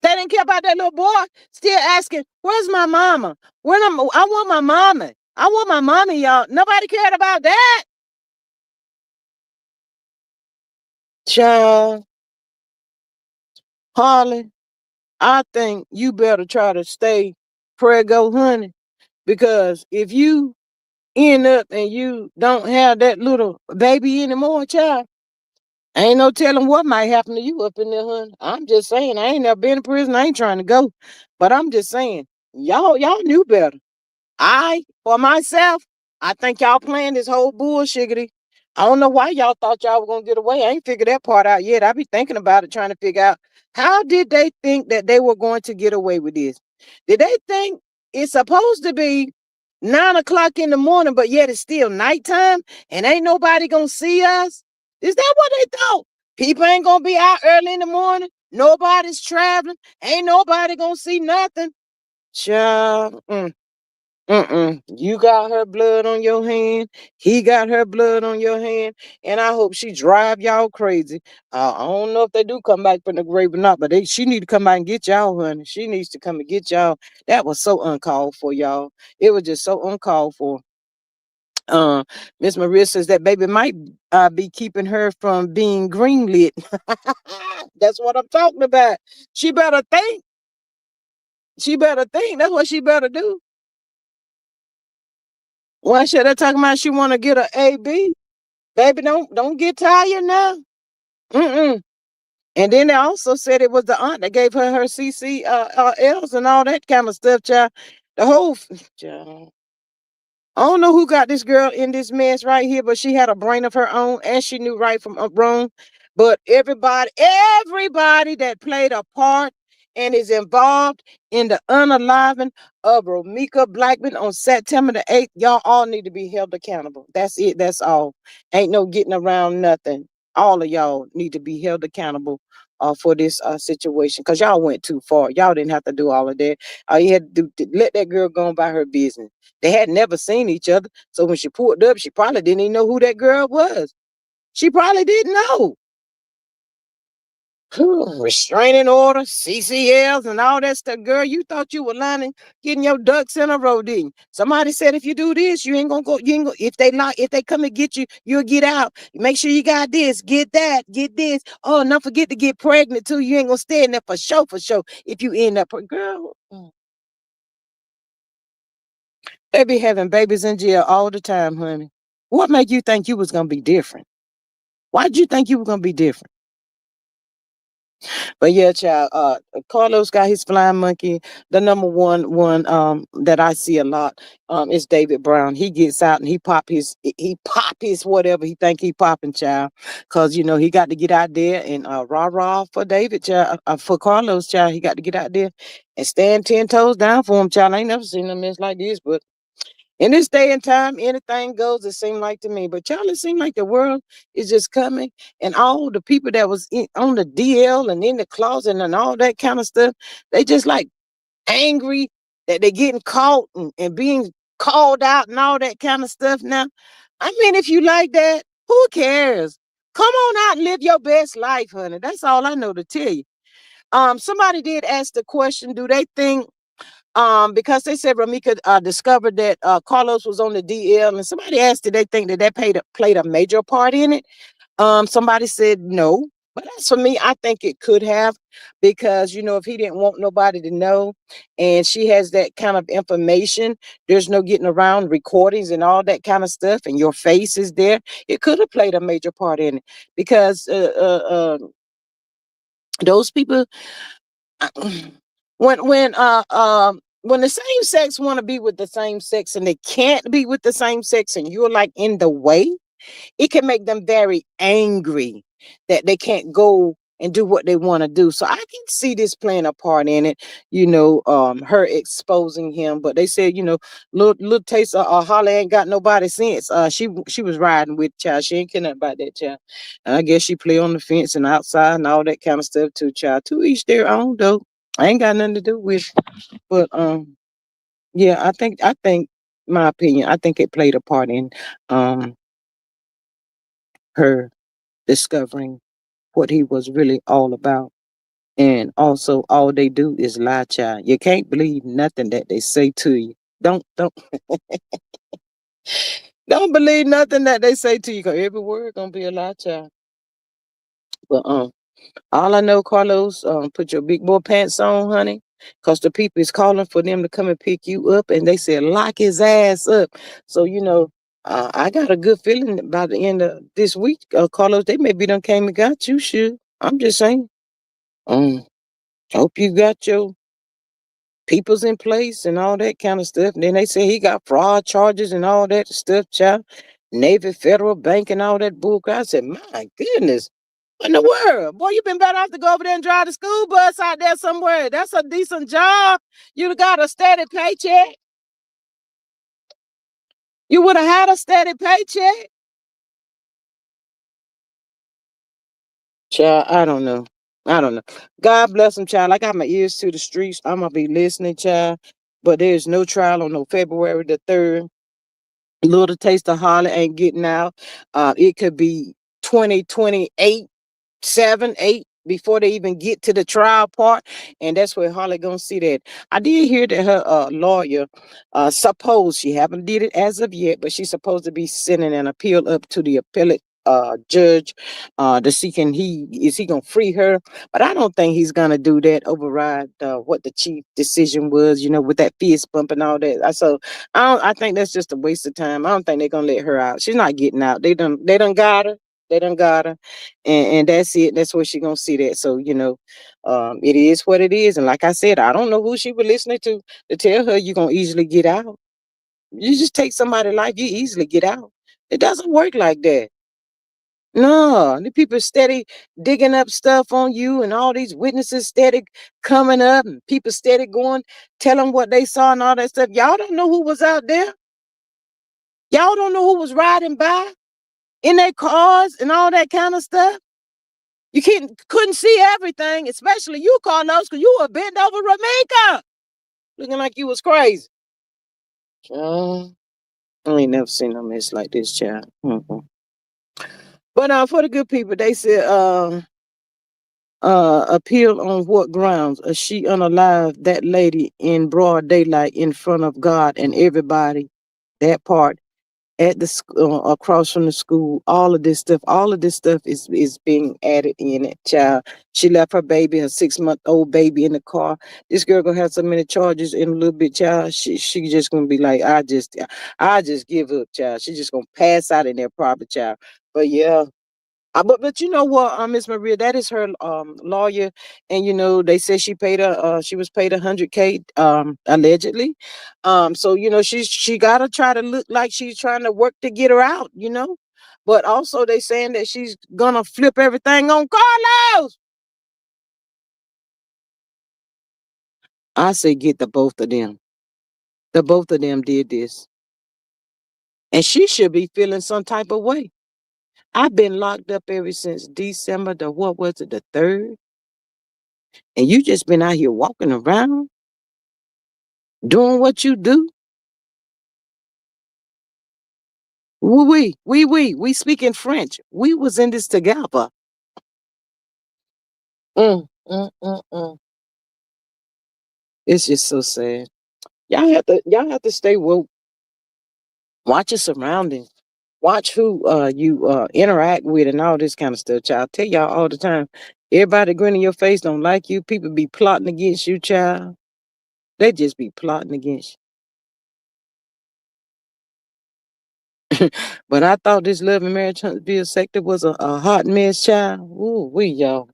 Speaker 1: They didn't care about that little boy. Still asking, where's my mama? I want my mama. I want my mommy, y'all. Nobody cared about that. Child, Harley, I think you better try to stay prego, honey, because if you end up and you don't have that little baby anymore, child, ain't no telling what might happen to you up in there, honey. I'm just saying, I ain't never been in prison. I ain't trying to go, but I'm just saying, y'all knew better. For myself, I think y'all playing this whole bullshiggity. I don't know why y'all thought y'all were gonna get away. I ain't figured that part out yet. I be thinking about it, trying to figure out how did they think that they were going to get away with this? Did they think it's supposed to be 9 o'clock in the morning, but yet it's still nighttime and ain't nobody gonna see us? Is that what they thought? People ain't gonna be out early in the morning. Nobody's traveling. Ain't nobody gonna see nothing. Child, you got her blood on your hand. He got her blood on your hand. And I hope she drive y'all crazy. I don't know if they do come back from the grave or not, but she need to come back and get y'all, honey. She needs to come and get y'all. That was so uncalled for, y'all. It was just so uncalled for. Uh, Miss Maria says that baby might be keeping her from being greenlit. That's what I'm talking about. She better think. She better think. That's what she better do. Why should I talking about she want to get a AB? Baby, don't get tired now. Mm-mm. And then they also said it was the aunt that gave her CCLs and all that kind of stuff, child. The whole child. I don't know who got this girl in this mess right here, but she had a brain of her own and she knew right from wrong. But everybody that played a part and is involved in the unaliving of Romeca Blackman on September the 8th, y'all all need to be held accountable. That's it. That's all. Ain't no getting around nothing. All of y'all need to be held accountable for this situation because y'all went too far. Y'all didn't have to do all of that. All you had to do let that girl go on by her business. They had never seen each other. So when she pulled up, she probably didn't even know who that girl was. She probably didn't know. Restraining order, CCLs, and all that stuff. Girl, you thought you were lining, getting your ducks in a row, didn't you? Somebody said if you do this, you ain't gonna go. You ain't gonna, if they come and get you, you'll get out. Make sure you got this, get that, get this. Oh, and don't forget to get pregnant too. You ain't gonna stay in there for sure, if you end up, girl. They be having babies in jail all the time, honey. What made you think you was gonna be different? Why did you think you were gonna be different? But yeah, child, Carlos got his flying monkey. The number one that I see a lot is David Brown. He gets out and he pop his whatever he think he popping, child. Cause you know he got to get out there and rah rah for David, child, for Carlos, child. He got to get out there and stand 10 toes down for him, child. I ain't never seen a mess like this, but in this day and time, anything goes, it seemed like to me. But y'all, it seemed like the world is just coming. And all the people that was on the DL and in the closet and all that kind of stuff, they just like angry that they're getting caught and being called out and all that kind of stuff now. I mean, if you like that, who cares? Come on out and live your best life, honey. That's all I know to tell you. Somebody did ask the question, do they think because they said Romeca discovered that Carlos was on the DL, and somebody asked, did they think that played a major part in it? Somebody said no, but as for me, I think it could have, because you know if he didn't want nobody to know, and she has that kind of information, there's no getting around recordings and all that kind of stuff, and your face is there. It could have played a major part in it because those people when the same sex want to be with the same sex and they can't be with the same sex and you're like in the way, it can make them very angry that they can't go and do what they want to do. So I can see this playing a part in it, her exposing him. But they said, little taste of Holly ain't got nobody since. She was riding with child. She ain't care nothing about that child. And I guess she play on the fence and outside and all that kind of stuff too, child. To each their own though. I ain't got nothing to do with it. But yeah, I think my opinion, I think it played a part in um her discovering what he was really all about. And also all they do is lie, child. You can't believe nothing that they say to you. Don't believe nothing that they say to you, because every word gonna be a lie, child. But all I know, Carlos, put your big boy pants on, honey, because the people is calling for them to come and pick you up, and they said lock his ass up. So I got a good feeling by the end of this week, Carlos, they maybe done came and got you. Sure, I'm just saying. Um, hope you got your peoples in place and all that kind of stuff. And then they say he got fraud charges and all that stuff, child. Navy Federal Bank and all that bull. I said, my goodness. What in the world? Boy, you been better off to go over there and drive the school bus out there somewhere. That's a decent job. You got a steady paycheck. You would have had a steady paycheck. Child, I don't know. I don't know. God bless them, child. I got my ears to the streets. I'm gonna be listening, child. But there's no trial on no February the 3rd. Little taste of Holly ain't getting out. It could be 2028. 7, 8 before they even get to the trial part, and that's where Holly gonna see that. I did hear that her lawyer, supposed she haven't did it as of yet, but she's supposed to be sending an appeal up to the appellate judge to see can he gonna free her, but I don't think he's gonna do that, override what the chief decision was, with that fist bump and all that. I think that's just a waste of time. I don't think they're gonna let her out. She's not getting out. They done got her. They done got her, and that's it. That's where she gonna see that. So it is what it is. And like I said, I don't know who she was listening to tell her you gonna easily get out. You just take somebody's life, you easily get out. It doesn't work like that. No, the people steady digging up stuff on you, and all these witnesses steady coming up, and people steady going, tell them what they saw and all that stuff. Y'all don't know who was out there. Y'all don't know who was riding by in their cars and all that kind of stuff. You couldn't see everything, especially you, Carlos, because you were bent over Romeca, looking like you was crazy. Child, I ain't never seen no mess like this, child. But for the good people, they said appeal on what grounds? She unalived that lady in broad daylight in front of God and everybody. That part at the across from the school, all of this stuff is being added in it, child. She left her baby, her 6-month-old baby, in the car. This girl gonna have so many charges in a little bit, child. She just gonna be like, I just give up, child. She just gonna pass out in there, probably, child. But yeah. But you know what, Miss Maria, that is her lawyer, and they said she was paid 100K allegedly, so she gotta try to look like she's trying to work to get her out. But also they saying that she's gonna flip everything on Carlos. I say get the both of them. The both of them did this, and she should be feeling some type of way. I've been locked up ever since December what was it, the 3rd. And you just been out here walking around doing what you do. We speak in French. We was in this together. Mm, mm, mm, mm. It's just so sad. Y'all have to stay woke. Watch your surroundings. Watch who you interact with and all this kind of stuff, child. I tell y'all all the time. Everybody grinning your face don't like you. People be plotting against you, child. They just be plotting against you. But I thought this love and marriage Huntsville sector was a hot mess, child. Ooh, y'all.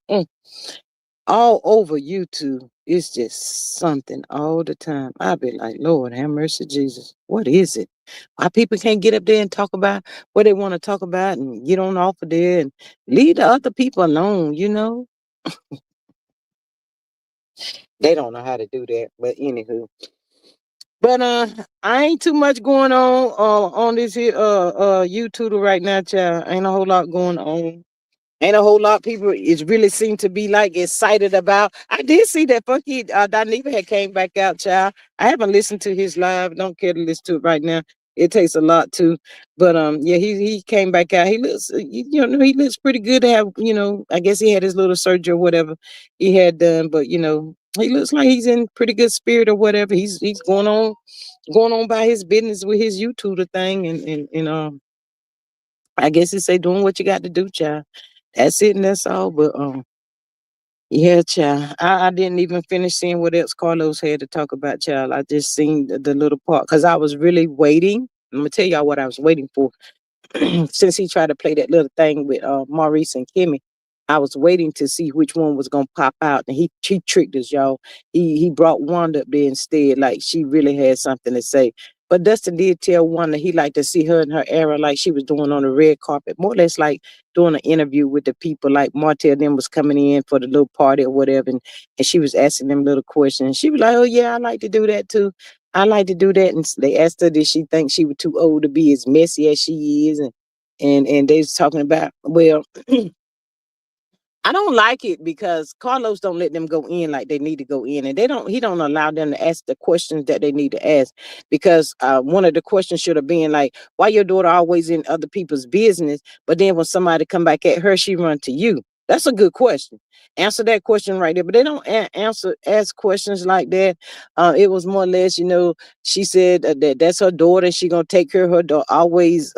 Speaker 1: All over YouTube. It's just something all the time. I be like, Lord, have mercy, Jesus. What is it? Why people can't get up there and talk about what they want to talk about and get on off of there and leave the other people alone? They don't know how to do that. But anywho. But I ain't too much going on this here YouTube right now, child. Ain't a whole lot going on. Ain't a whole lot of people is really seem to be like excited about. I did see that Funky Dineva had came back out, child. I haven't listened to his live. Don't care to listen to it right now. It takes a lot too. But yeah, he came back out. He looks he looks pretty good to have, I guess he had his little surgery or whatever he had done, but he looks like he's in pretty good spirit or whatever. He's going on by his business with his YouTuber thing, and I guess it's say doing what you got to do, child. That's it and that's all. But yeah, child. I didn't even finish seeing what else Carlos had to talk about, child. I just seen the little part because I was really waiting. I'm gonna tell y'all what I was waiting for. Since he tried to play that little thing with Maurice and Kimmy, I was waiting to see which one was gonna pop out, and he tricked us, y'all. He brought Wanda up there instead, like she really had something to say. But Dustin did tell one that he liked to see her in her era, like she was doing on the red carpet, more or less like doing an interview with the people. Like Martell then was coming in for the little party or whatever, and she was asking them little questions. She was like, "Oh yeah, I like to do that too. I like to do that." And they asked her, did she think she was too old to be as messy as she is, and they was talking about, well, I don't like it because Carlos don't let them go in like they need to go in, and he don't allow them to ask the questions that they need to ask, because one of the questions should have been like, why your daughter always in other people's business, but then when somebody come back at her, she run to you. That's a good question. Answer that question right there, but they don't ask questions like that. It was more or less, she said that that's her daughter, and she gonna take care of her daughter always.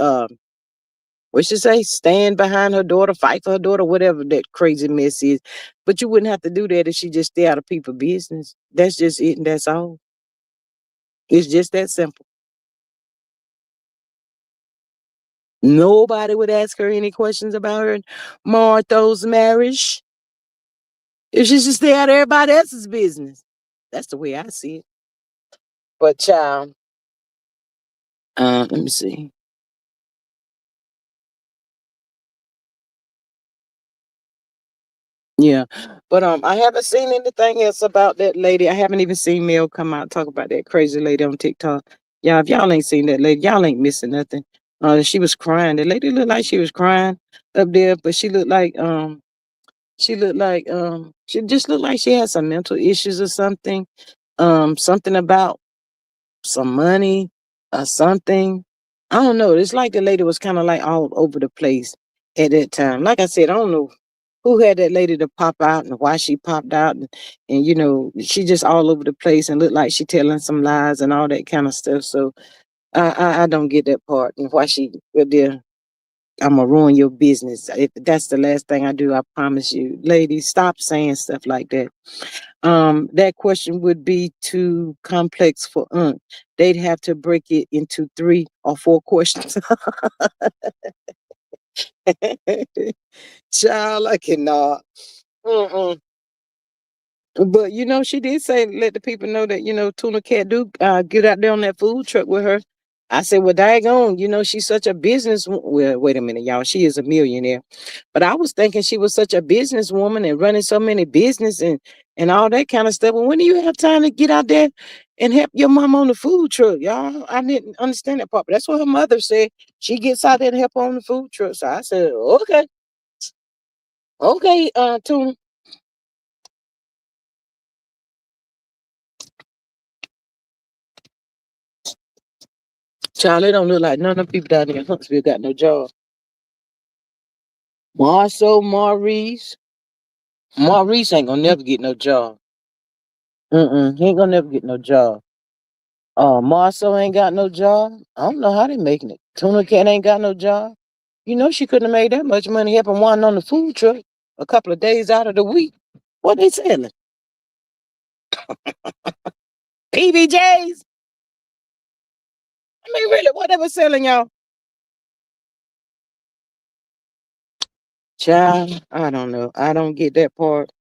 Speaker 1: What she say? Stand behind her daughter, fight for her daughter, whatever that crazy mess is. But you wouldn't have to do that if she just stay out of people's business. That's just it, and that's all. It's just that simple. Nobody would ask her any questions about her and Martha's marriage if she should stay out of everybody else's business. That's the way I see it. But child, let me see. Yeah, but I haven't seen anything else about that lady. I haven't even seen Mel come out and talk about that crazy lady on TikTok. Yeah, if y'all ain't seen that lady, y'all ain't missing nothing. She was crying. The lady looked like she was crying up there, but she just looked like she had some mental issues or something. Something about some money or something. I don't know. It's like the lady was kind of like all over the place at that time. Like I said, I don't know who had that lady to pop out and why she popped out, and she just all over the place and looked like she telling some lies and all that kind of stuff. So I don't get that part, and why she there. I'm gonna ruin your business. If that's the last thing I do, I promise you, ladies, stop saying stuff like that. That question would be too complex for they'd have to break it into 3 or 4 questions. Child, I cannot. Mm-mm. But she did say, let the people know that Tuna Cat do get out there on that food truck with her. I said, well, daggone, she's such a business. Well, wait a minute, y'all. She is a millionaire, but I was thinking she was such a businesswoman and running so many business and all that kind of stuff. Well, when do you have time to get out there and help your mom on the food truck, y'all? I didn't understand that part, but that's what her mother said. She gets out there and help on the food truck. So I said, okay, okay, Tuna. Child, it don't look like none of the people down there in Huntsville got no job. Marcel, Maurice ain't gonna never get no job. He ain't gonna never get no job. Marcel ain't got no job. I don't know how they making it. Tuna Cat ain't got no job. She couldn't have made that much money helping one on the food truck a couple of days out of the week. What they selling? PBJs? I mean, really, what they was selling, y'all? Child, I don't know. I don't get that part.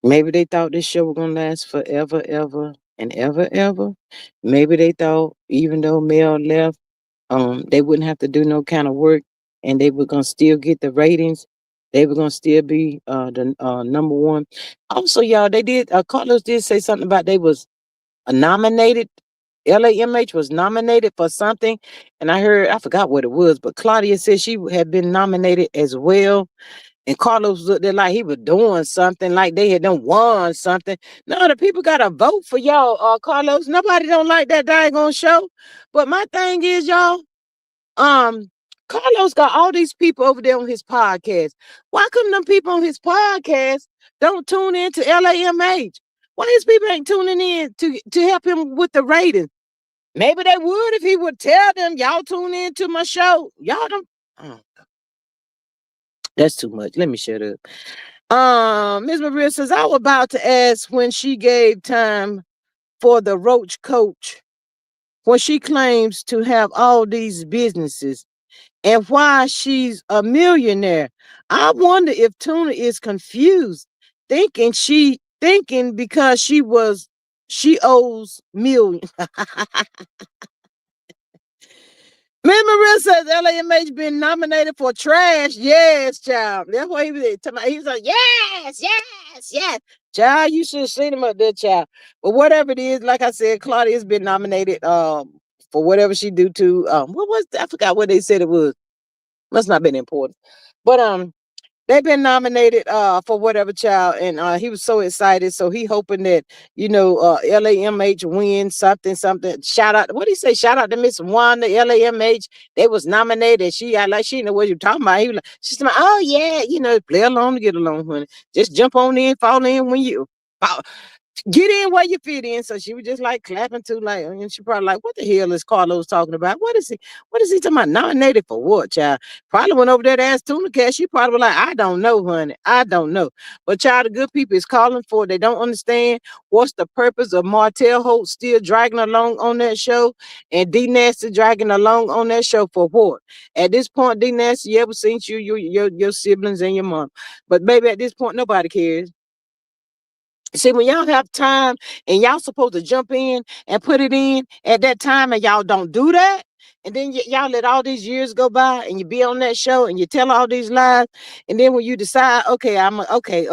Speaker 1: Maybe they thought this show was gonna last forever, ever, and ever, ever. Maybe they thought even though Mel left, they wouldn't have to do no kind of work, and they were gonna still get the ratings. They were gonna still be the number one. Also, y'all, they did. Carlos did say something about they was nominated. LAMH was nominated for something, and I forgot what it was, but Claudia said she had been nominated as well. And Carlos looked there like he was doing something, like they had done won something. No, the people got to vote for y'all, Carlos. Nobody don't like that daggone show. But my thing is, y'all, um, Carlos got all these people over there on his podcast. Why couldn't them people on his podcast don't tune in to LAMH? Why his people ain't tuning in to help him with the ratings? Maybe they would if he would tell them, y'all tune in to my show. Y'all don't. Oh, that's too much. Let me shut up. Ms. Maria says, I was about to ask when she gave time for the Roach coach when she claims to have all these businesses and why she's a millionaire. I wonder if Tuna is confused, thinking because She owes millions. Miss Maria says LAMH been nominated for trash. Yes, child. That's why he was he was like, yes, yes, yes. Child, you should have seen him up there, child. But whatever it is, like I said, Claudia's been nominated for whatever she do to what was I forgot what they said it was. Must not been important. But they've been nominated for whatever, child, and he was so excited. So he hoping that LAMH wins something, something. Shout out, what did he say? Shout out to Miss Wanda LAMH. They was nominated. She I like she know what you talking about. He was like, she's like, oh yeah, play along to get along, honey. Just jump on in, fall in when you get in where you fit in. So she was just like clapping too, like, and she probably like, what the hell is Carlos talking about? What is he? What is he talking about? Nominated for what, child? Probably went over there to ask Tuna Cat. She probably was like, I don't know, honey. I don't know. But child, the good people is calling for it. They don't understand what's the purpose of Martell Holt still dragging along on that show and D Nasty dragging along on that show for what? At this point, D Nasty, you ever seen your siblings and your mom. But baby, at this point, nobody cares. See, when y'all have time and y'all supposed to jump in and put it in at that time and y'all don't do that, and then y'all let all these years go by and you be on that show and you tell all these lies, and then when you decide, okay, okay,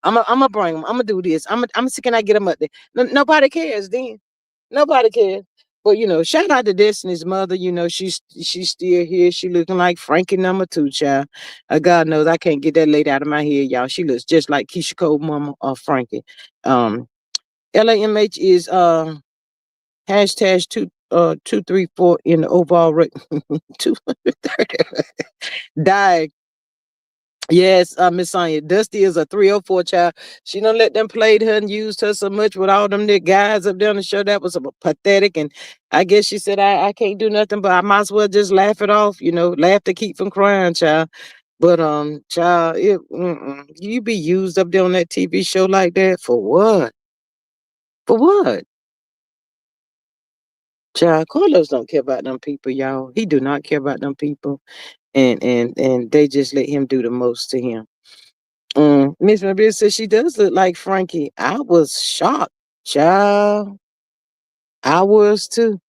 Speaker 1: I'm gonna bring them, I'm gonna do this, I'm can I get them up there? Nobody cares then. Nobody cares. But shout out to Destiny's mother. She's still here. She looking like Frankie number two, child. God knows I can't get that lady out of my head, y'all. She looks just like Keisha Cole mama or Frankie. Um, LAMH is hashtag 234 in the overall rate. 230. Die. Yes, Miss Sonya. Dusty is a 304 child. She don't let them play her and used her so much with all them guys up there on the show. That was pathetic. And I guess she said, I can't do nothing, but I might as well just laugh it off, laugh to keep from crying, child. But child, you be used up there on that TV show like that for what? For what? Child, Carlos don't care about them people, y'all. He do not care about them people. And they just let him do the most to him. Miss Maria says she does look like Frankie. I was shocked, child. I was too.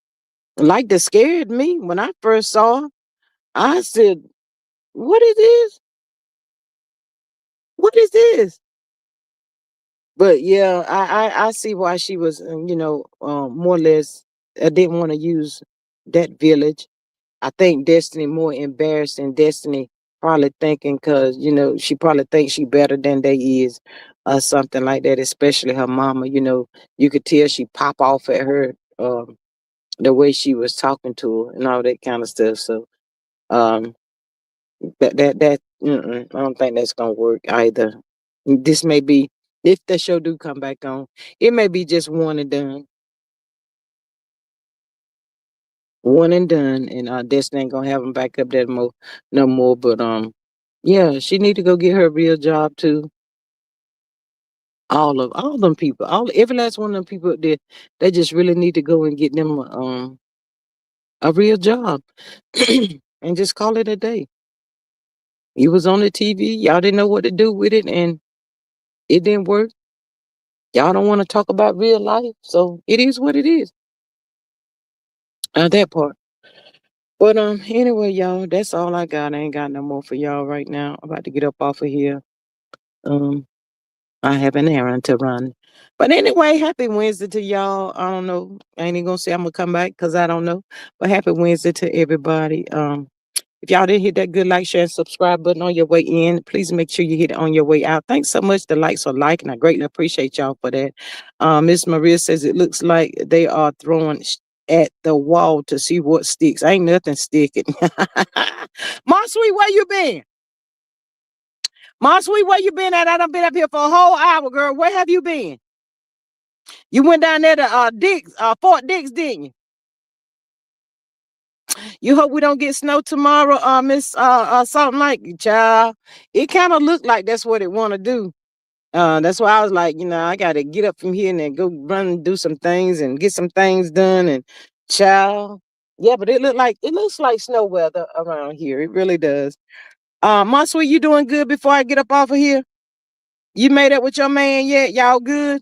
Speaker 1: Like that scared me when I first saw her. I said, "What is this? What is this?" But yeah, I see why she was, more or less. I didn't want to use that village. I think Destiny more embarrassed than Destiny probably thinking because, she probably thinks she better than they is or something like that, especially her mama, you could tell she pop off at her the way she was talking to her and all that kind of stuff. So um I don't think that's gonna work either. This may be if the show do come back on, it may be just one and done. One and done, and Destiny ain't gonna have them back up there no more. But yeah, she need to go get her a real job too. All them people, every last one of them people up there, they just really need to go and get them a real job and just call it a day. You was on the TV, y'all didn't know what to do with it, and it didn't work. Y'all don't want to talk about real life, so it is what it is. That part. But anyway, y'all, that's all I got. I ain't got no more for y'all right now. I'm about to get up off of here. Um, I have an errand to run. But anyway, happy Wednesday to y'all. I don't know. I ain't even gonna say I'm gonna come back because I don't know. But happy Wednesday to everybody. If y'all didn't hit that good like, share, and subscribe button on your way in, please make sure you hit it on your way out. Thanks so much. The likes are like, and I greatly appreciate y'all for that. Miss Maria says it looks like they are throwing at the wall to see what sticks. Ain't nothing sticking. Mom Sweet, where you been? Mom Sweet, where you been at? I done been up here for a whole hour, girl. Where have you been? You went down there to Fort Dix, didn't you? You hope we don't get snow tomorrow, Miss something like child. It kind of looked like that's what it want to do. That's why I was like, I gotta get up from here and then go run and do some things and get some things done and child. Yeah, but it looks like snow weather around here. It really does. Sweet, you doing good before I get up off of here? You made up with your man yet? Y'all good?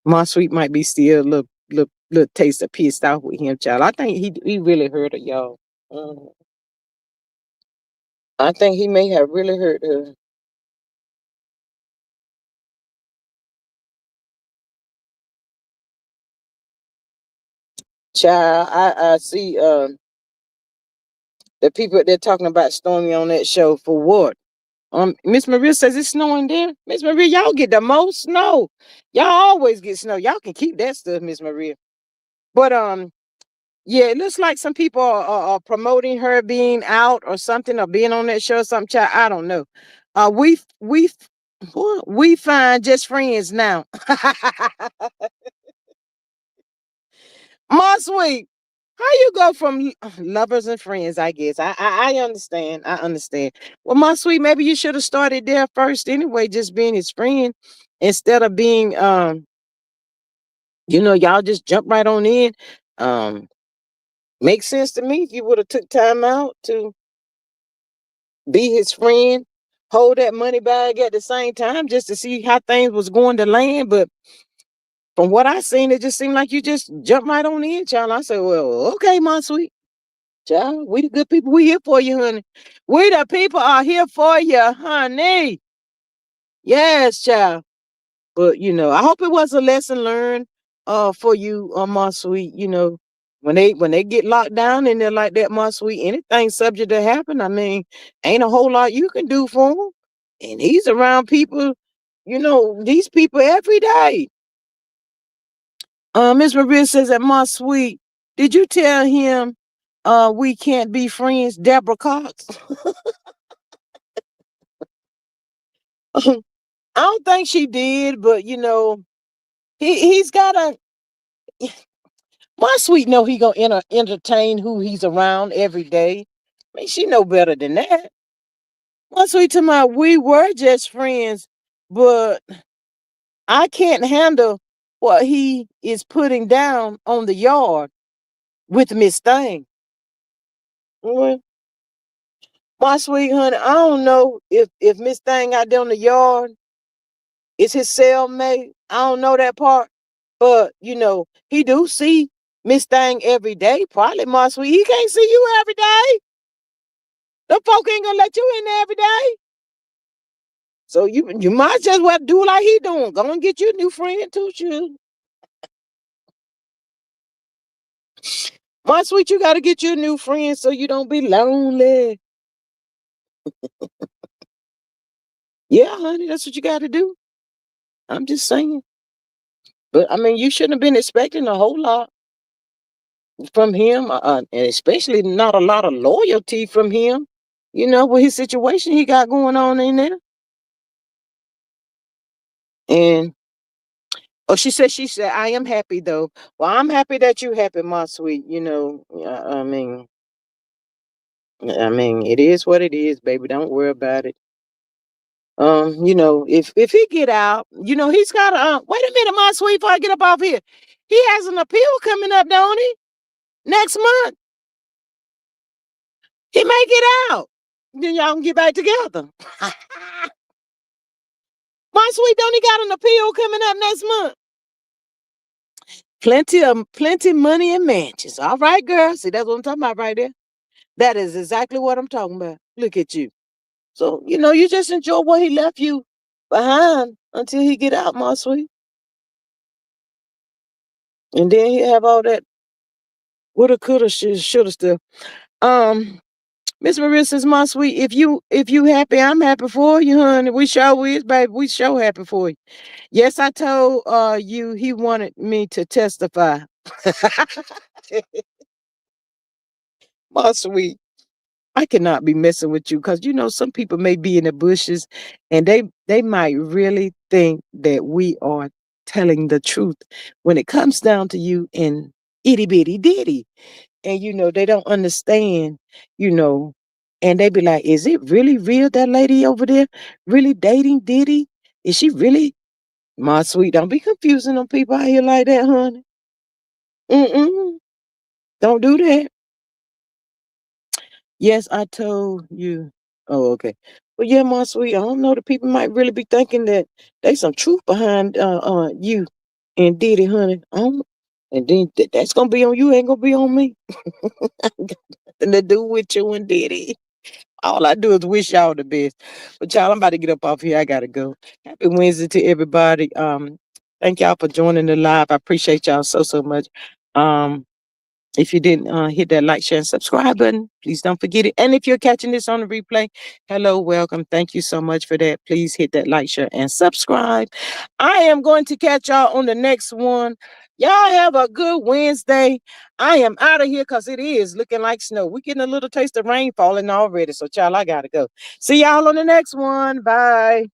Speaker 1: My sweet might be still a little taste of pissed off with him, child. I think he really hurt her, y'all. Mhm. I think he may have really hurt her. Child, I see the people they're talking about Stormy on that show for what? Miss Maria says it's snowing there. Miss Maria, y'all get the most snow. Y'all always get snow. Y'all can keep that stuff, Miss Maria. But yeah, it looks like some people are promoting her being out or something, or being on that show or something. Child, I don't know. We find just friends now. My sweet, how you go from lovers and friends? I guess I understand. I understand. Well, my sweet, maybe you should have started there first anyway, just being his friend instead of being y'all just jump right on in. Um, Makes sense to me if you would have took time out to be his friend, hold that money bag at the same time just to see how things was going to land. But from what I seen, it just seemed like you just jumped right on in, child. I said, well, okay, my sweet. Child, we the good people. We here for you, honey. We the people are here for you, honey. Yes, child. But I hope it was a lesson learned for you, my sweet. When they get locked down and they're like that, my sweet, anything subject to happen. I mean, ain't a whole lot you can do for him. And he's around people, these people every day. Miss Maria says that, my sweet, did you tell him we can't be friends, Deborah Cox? I don't think she did, but he's got a my sweet know he gonna entertain who he's around every day. I mean, she know better than that. My sweet to my we were just friends, but I can't handle what he is putting down on the yard with Miss Thing. Well, my sweet honey, I don't know if Miss Thing out there on the yard is his cellmate. I don't know that part. But he do see Miss Thing every day. Probably my sweet. He can't see you every day. The folk ain't gonna let you in there every day. So you might just well do like he doing. Go and get you a new friend too, you. My sweet, you gotta get you a new friend so you don't be lonely. Yeah, honey, that's what you gotta do. I'm just saying. But I mean, you shouldn't have been expecting a whole lot from him, and especially not a lot of loyalty from him. With his situation he got going on in there. And she said, I am happy though. Well, I'm happy that you happy, my sweet. I mean, it is what it is, baby. Don't worry about it. If he get out, he's got to. Wait a minute, my sweet. Before I get up off here, he has an appeal coming up, don't he? Next month, he may get out. Then y'all can get back together. My sweet, don't he got an appeal coming up next month? Plenty money and mansions. All right, girl. See, that's what I'm talking about right there. That is exactly what I'm talking about. Look at you. So, you just enjoy what he left you behind until he get out, my sweet. And then he have all that woulda, coulda, shoulda stuff. Um, Miss Maria says, my sweet, if you happy, I'm happy for you, honey. We sure is, baby. We sure happy for you. Yes, I told you he wanted me to testify. My sweet. I cannot be messing with you because some people may be in the bushes and they might really think that we are telling the truth when it comes down to you in itty bitty ditty. And they don't understand, you know, and they be like, is it really real that lady over there really dating Diddy? Is she really my sweet? Don't be confusing them people out here like that, honey. Mm-mm. Don't do that. Yes, I told you. Oh, okay. Well, yeah, my sweet. I don't know. The people might really be thinking that they some truth behind you and Diddy, honey. And then that's gonna be on you. Ain't gonna be on me. Nothing to do with you and Diddy. All I do is wish y'all the best. But y'all, I'm about to get up off here. I gotta go. Happy Wednesday to everybody. Thank y'all for joining the live. I appreciate y'all so much. Um, if you didn't hit that like, share, and subscribe button, please don't forget it. And if you're catching this on the replay, hello, welcome. Thank you so much for that. Please hit that like, share, and subscribe. I am going to catch y'all on the next one. Y'all have a good Wednesday. I am out of here because it is looking like snow. We're getting a little taste of rain falling already. So, y'all, I got to go. See y'all on the next one. Bye.